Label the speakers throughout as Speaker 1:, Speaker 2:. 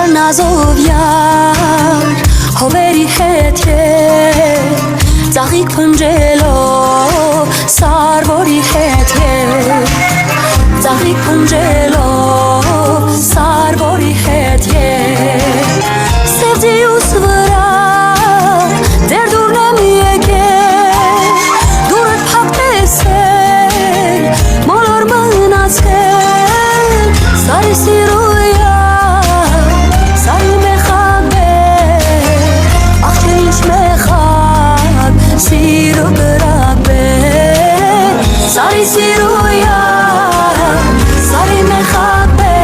Speaker 1: Նազով յար հովերի հետ ծաղիկ փնջելով սարվորի հետ ծաղիկ փնջելով սարվորի հետ սև ձիուս վրա դեր դուրն եմ եկել դուրդ փակտեսել մոլոր մնացել սարի սիրո Sari siruya, sari mekhabe,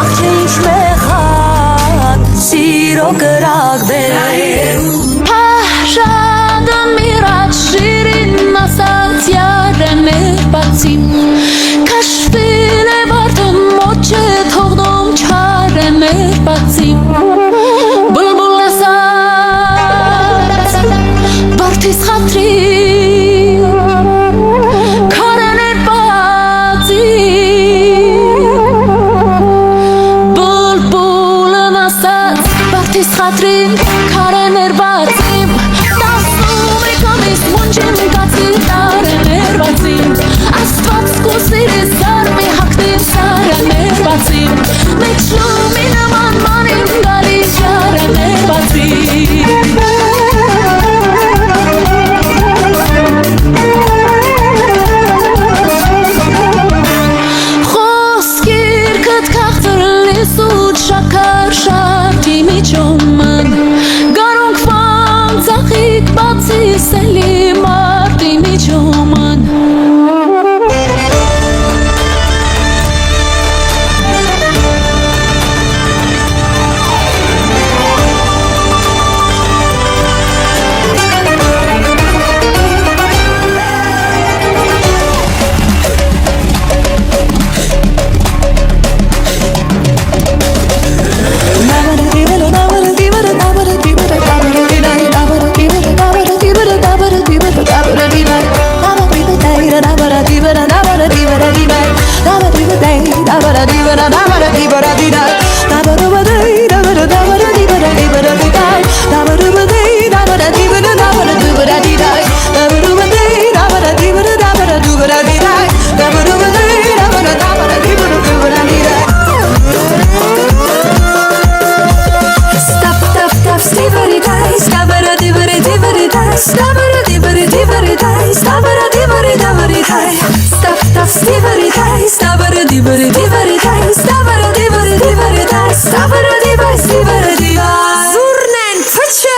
Speaker 1: akche ish mekhat, siro krak be. Pashadam mirat shirin masat yaren batsim, kashvile bartum moche togdom charen batsim. Bulbul asat, bartis khatri. Խատրին քարեներ բացիմ տասում է կամիս մունջին կացին տարեներ բացիմ աստված կուսիր է սարմի հակտին սարեներ բացիմ մեկ շլումի նման մանիմ գալիս յարեներ բացիմ խոսքիր կտ կաղթր լիսուտ շակար շարդի միջոման Գարունք վան ծախիկ բացի սելի մարդի միջոման Zurnen fıçı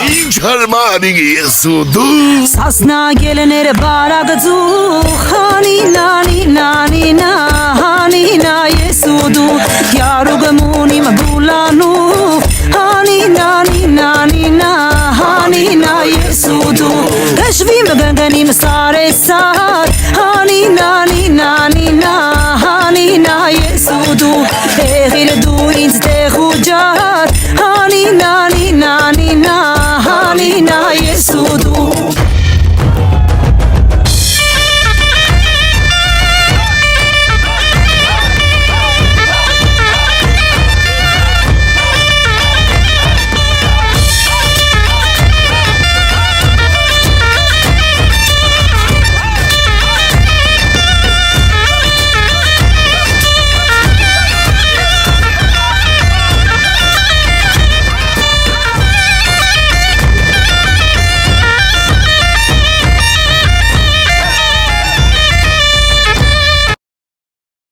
Speaker 2: Ինչ հարմարի եսուդու
Speaker 1: Սասնա գելներ բարագծու Հանինա հանինա եսուդու Յարուգմունիմ բուլանու Հանինա եսուդու Դաշվիմ գնգնիմ սարեսար Հանինա եսուդու Էղիր դու